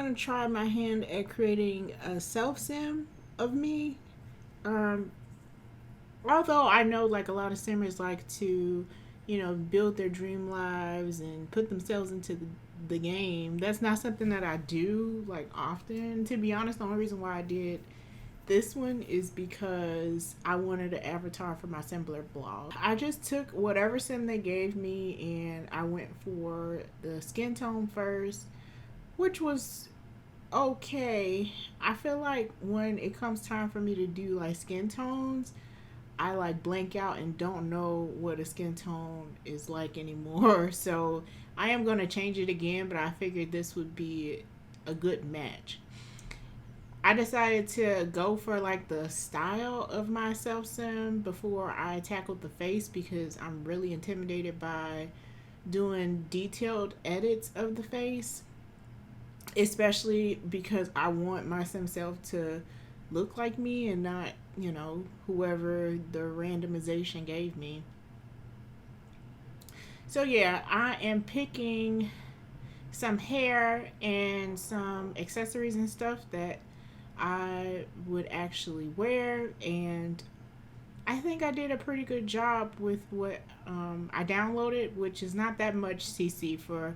going to try my hand at creating a self sim of me. Um, Although I know like a lot of simmers like to, build their dream lives and put themselves into the game. That's not something that I do like often. To be honest, the only reason why I did this one is because I wanted an avatar for my Sembler blog. I just took whatever sim they gave me and I went for the skin tone first, which was okay. I feel like when it comes time for me to do like skin tones, I like blank out and don't know what a skin tone is like anymore. So I am going to change it again, but I figured this would be a good match. I decided to go for like the style of my self sim before I tackled the face because I'm really intimidated by doing detailed edits of the face, especially because I want my sim self to look like me and not, whoever the randomization gave me. So yeah, I am picking some hair and some accessories and stuff that I would actually wear, and I think I did a pretty good job with what I downloaded, which is not that much CC for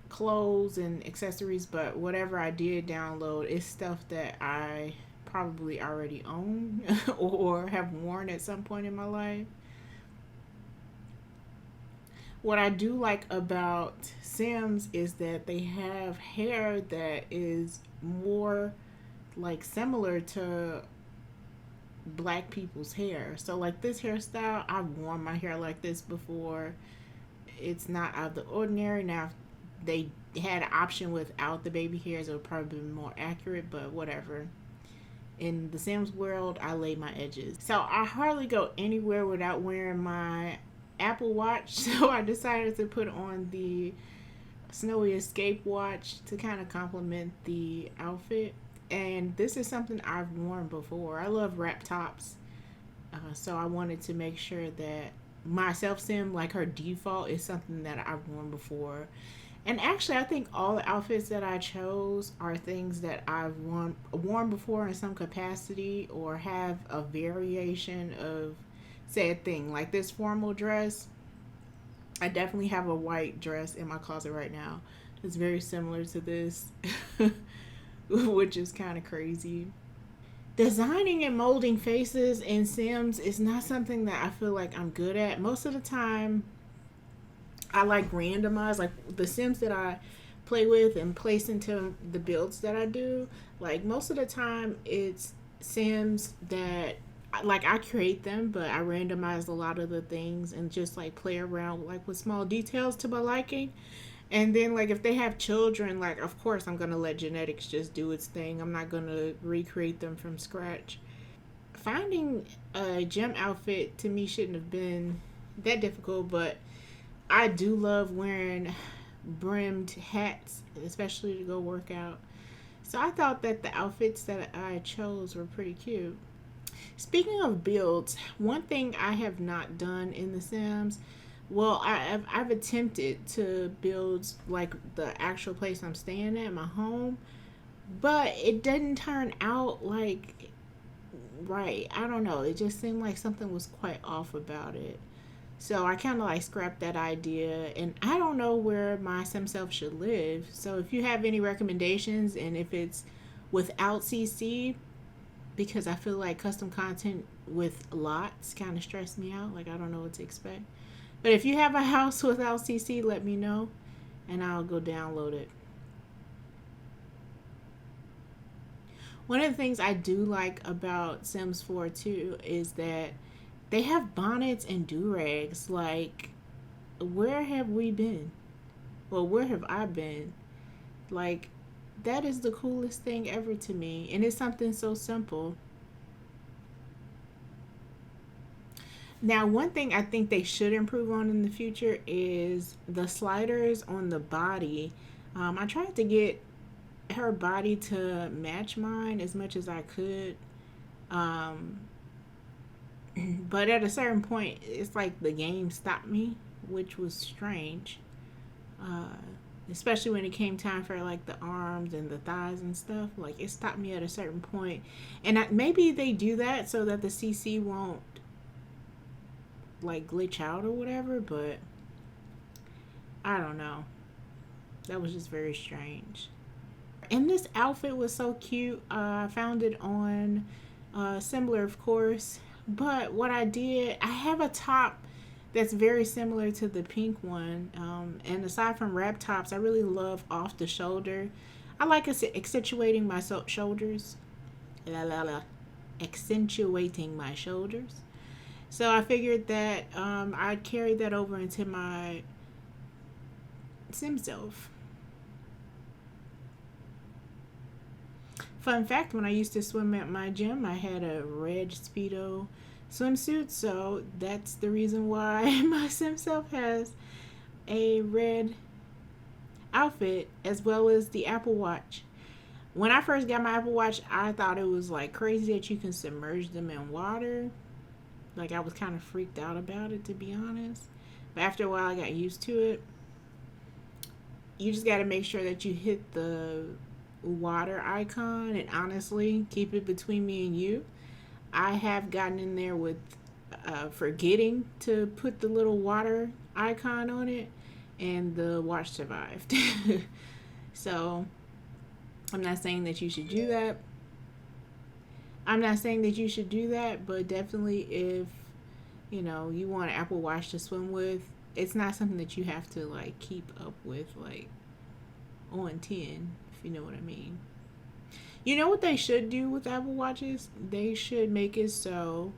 clothes and accessories, but whatever I did download is stuff that I probably already own or have worn at some point in my life. What I do like about Sims is that they have hair that is more like similar to black people's hair. So like this hairstyle, I've worn my hair like this before. It's not out of the ordinary. Now, if they had an option without the baby hairs, it would probably be more accurate, but whatever. In the Sims world, I lay my edges. So I hardly go anywhere without wearing my Apple Watch. So I decided to put on the Snowy Escape watch to kind of complement the outfit. And this is something I've worn before. I love wrap tops. So I wanted to make sure that my self sim, like her default, is something that I've worn before. And actually, I think all the outfits that I chose are things that I've worn before in some capacity or have a variation of said thing. Like this formal dress, I definitely have a white dress in my closet right now. It's very similar to this, which is kind of crazy. Designing and molding faces in Sims is not something that I feel like I'm good at. Most of the time, I like randomize, like the Sims that I play with and place into the builds that I do. Like most of the time, it's Sims that like I create them, but I randomize a lot of the things and just like play around like with small details to my liking. And then like if they have children, like of course I'm gonna let genetics just do its thing. I'm not gonna recreate them from scratch. Finding a gym outfit to me shouldn't have been that difficult, but I do love wearing brimmed hats, especially to go work out. So I thought that the outfits that I chose were pretty cute. Speaking of builds, one thing I have not done in The Sims, well, I've attempted to build like the actual place I'm staying at, my home, but it didn't turn out like right. I don't know. It just seemed like something was quite off about it. So I kind of like scrapped that idea, and I don't know where my sim self should live. So if you have any recommendations, and if it's without CC, because I feel like custom content with lots kind of stress me out. Like I don't know what to expect. But if you have a house without CC, let me know, and I'll go download it. One of the things I do like about Sims 4 too is that they have bonnets and do rags. Like, where have we been? Well, where have I been? Like, that is the coolest thing ever to me. And it's something so simple. Now, one thing I think they should improve on in the future is the sliders on the body. I tried to get her body to match mine as much as I could. Um, but at a certain point, it's like the game stopped me, which was strange. especially when it came time for like the arms and the thighs and stuff. Like it stopped me at a certain point, and maybe they do that so that the CC won't like glitch out or whatever. But I don't know. That was just very strange. And this outfit was so cute. I found it on Similar, of course. But what I did, I have a top that's very similar to the pink one. And aside from wrap tops, I really love off the shoulder. I like accentuating my shoulders. La la la. Accentuating my shoulders. So I figured that I'd carry that over into my Sim self. Fun fact, when I used to swim at my gym, I had a red Speedo swimsuit, so that's the reason why my sim self has a red outfit as well as the Apple Watch. When I first got my Apple Watch, I thought it was like crazy that you can submerge them in water. Like I was kind of freaked out about it, to be honest. But after a while, I got used to it. You just got to make sure that you hit the water icon, and honestly, keep it between me and you. I have gotten in there with forgetting to put the little water icon on it, and the watch survived. So I'm not saying that you should do that. But definitely if you want an Apple Watch to swim with, it's not something that you have to like keep up with like on 10, if you know what I mean. You know what they should do with Apple Watches? They should make it so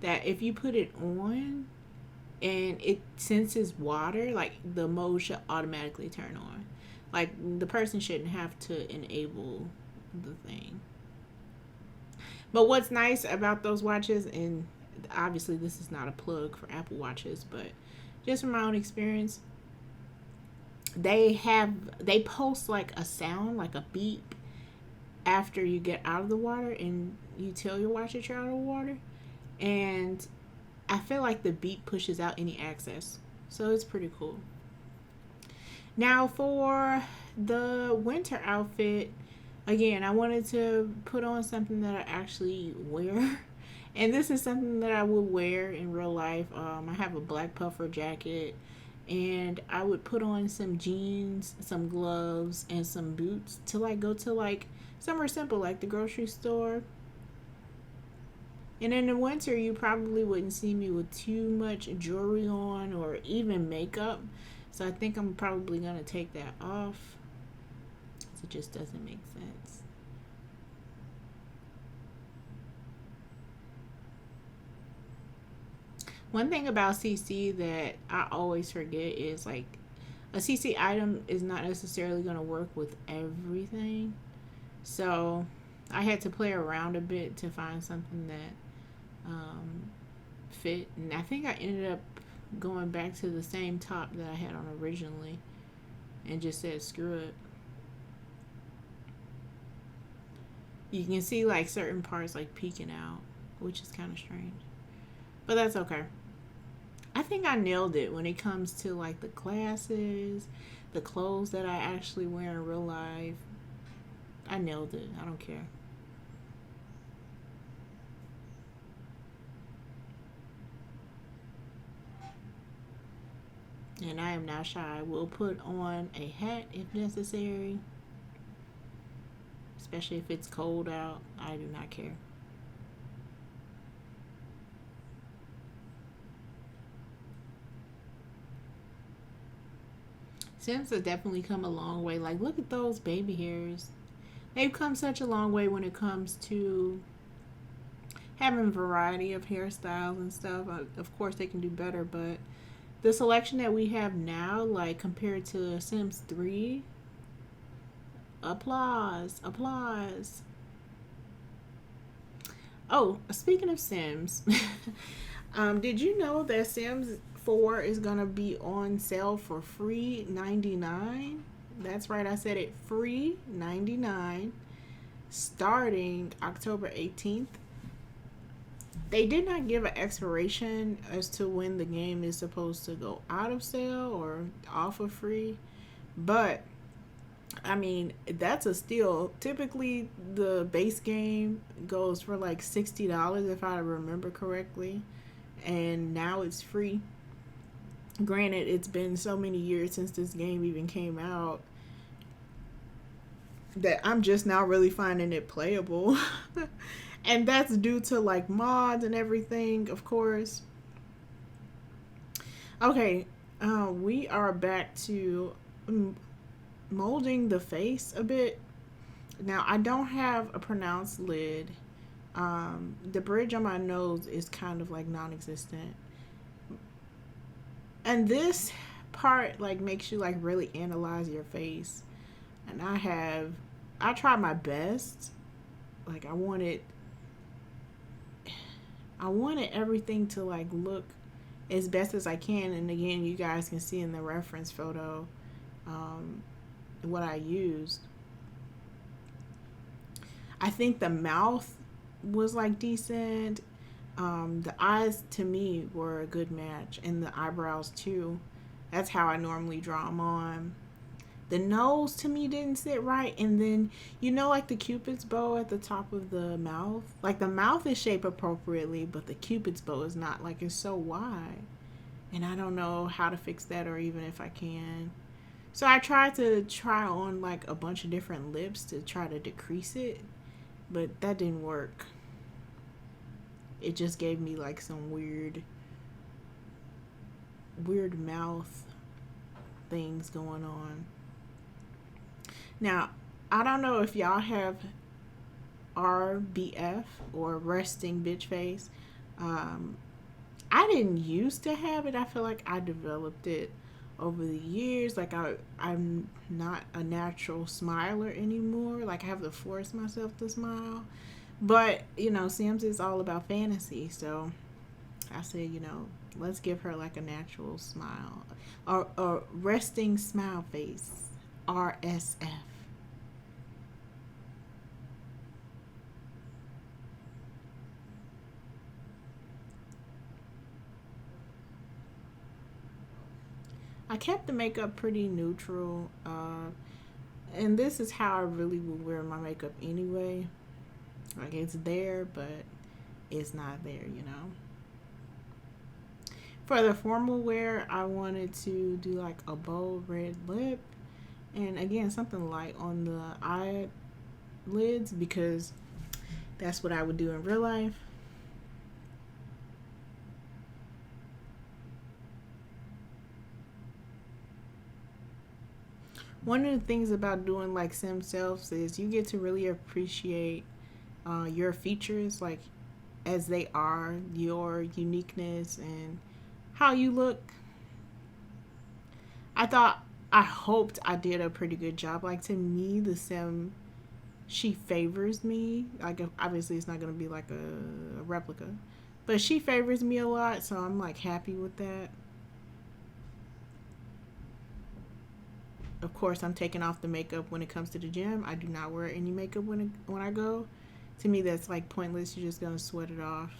that if you put it on and it senses water, like the mode should automatically turn on. Like the person shouldn't have to enable the thing. But what's nice about those watches, and obviously this is not a plug for Apple Watches, but just from my own experience, they post like a sound, like a beep after you get out of the water and you tell your watch that you're out of the water. And I feel like the beep pushes out any access. So it's pretty cool. Now for the winter outfit, again, I wanted to put on something that I actually wear. And this is something that I would wear in real life. I have a black puffer jacket, and I would put on some jeans, some gloves, and some boots to like go to like somewhere simple like the grocery store. And in the winter, you probably wouldn't see me with too much jewelry on or even makeup. So I think I'm probably going to take that off. It just doesn't make sense. One thing about CC that I always forget is like a CC item is not necessarily going to work with everything. So I had to play around a bit to find something that fit. And I think I ended up going back to the same top that I had on originally and just said screw it. You can see like certain parts like peeking out, which is kind of strange. But that's okay. I think I nailed it when it comes to like the classes, the clothes that I actually wear in real life. I nailed it. I don't care. And I am not shy. We'll put on a hat if necessary. Especially if it's cold out. I do not care. Sims have definitely come a long way. Like, look at those baby hairs. They've come such a long way when it comes to having variety of hairstyles and stuff. Of course, they can do better, but the selection that we have now, like compared to Sims 3, applause, applause. Oh, speaking of Sims, did you know that Sims 4 is gonna be on sale for free 99? That's right, I said it, free 99, starting October 18th. They did not give an expiration as to when the game is supposed to go out of sale or off of free, But I mean, that's a steal. Typically, the base game goes for like $60 if I remember correctly, and now it's free. Granted, it's been so many years since this game even came out that I'm just now really finding it playable. And that's due to like mods and everything, of course. Okay, we are back to molding the face a bit. Now, I don't have a pronounced lid. The bridge on my nose is kind of like non existent. And this part like makes you like really analyze your face. And I tried my best. Like I wanted everything to like look as best as I can. And again, you guys can see in the reference photo um, what I used. I think the mouth was like decent. The eyes to me were a good match, and the eyebrows too. That's how I normally draw them on. The nose to me didn't sit right, and then like the cupid's bow at the top of the mouth. Like the mouth is shaped appropriately, but the cupid's bow is not. Like it's so wide, and I don't know how to fix that or even if I can. So I tried to try on like a bunch of different lips to try to decrease it, but that didn't work. It just gave me like some weird mouth things going on. Now, I don't know if y'all have RBF or resting bitch face. Um, I didn't used to have it. I feel like I developed it over the years. Like I'm not a natural smiler anymore. Like I have to force myself to smile. But, Sims is all about fantasy. So I said, let's give her like a natural smile. Or a resting smile face. RSF. I kept the makeup pretty neutral. And this is how I really would wear my makeup anyway. Like it's there, but it's not there. For the formal wear, I wanted to do like a bold red lip. And again, something light on the eyelids because that's what I would do in real life. One of the things about doing like sim selves is you get to really appreciate your features like as they are, your uniqueness and how you look. I hoped I did a pretty good job. Like to me, the sim she favors me. Like obviously it's not gonna be like a replica, but she favors me a lot, so I'm like happy with that. Of course, I'm taking off the makeup when it comes to the gym. I do not wear any makeup when I go. To me, that's like pointless. You're just gonna sweat it off.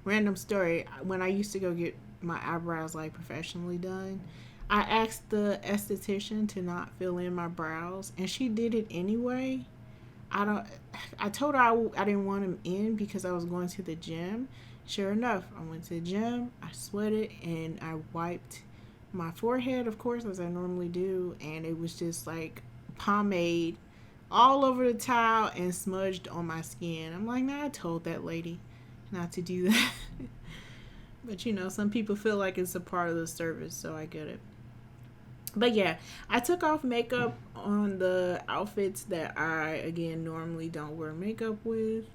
Random story: when I used to go get my eyebrows like professionally done, I asked the esthetician to not fill in my brows, and she did it anyway. I don't. I told her I didn't want them in because I was going to the gym. Sure enough, I went to the gym. I sweated and I wiped my forehead, of course, as I normally do, and it was just like pomade all over the towel and smudged on my skin. I'm like, nah, I told that lady not to do that. But some people feel like it's a part of the service, so I get it. But yeah, I took off makeup on the outfits that I, again, normally don't wear makeup with.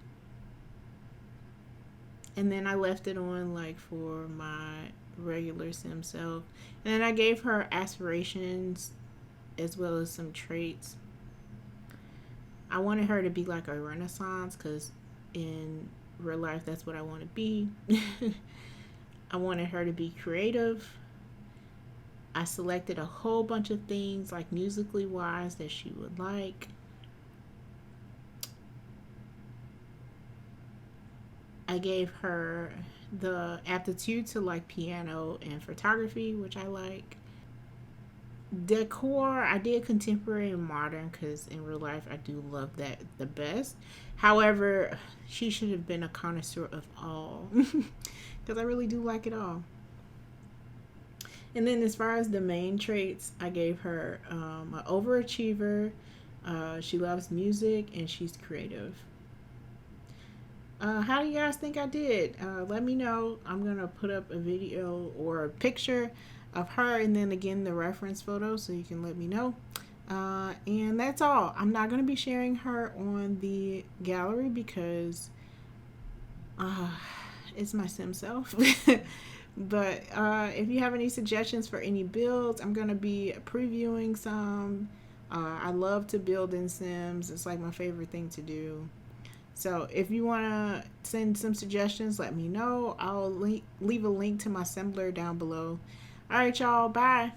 And then I left it on like for my regular sim self. And then I gave her aspirations as well as some traits. I wanted her to be like a renaissance because in real life that's what I want to be. I wanted her to be creative. I selected a whole bunch of things like musically wise that she would like. I gave her the aptitude to like piano and photography, which I like. Decor, I did contemporary and modern because in real life I do love that the best. However, she should have been a connoisseur of all because I really do like it all. And then as far as the main traits, I gave her an overachiever. She loves music and she's creative. How do you guys think I did? Let me know. I'm gonna put up a video or a picture of her, and then again the reference photo, so you can let me know. And that's all. I'm not gonna be sharing her on the gallery because uh, it's my sim self. But if you have any suggestions for any builds, I'm gonna be previewing some. I love to build in Sims. It's like my favorite thing to do. So if you want to send some suggestions, let me know. I'll leave a link to my assembler down below. All right, y'all. Bye.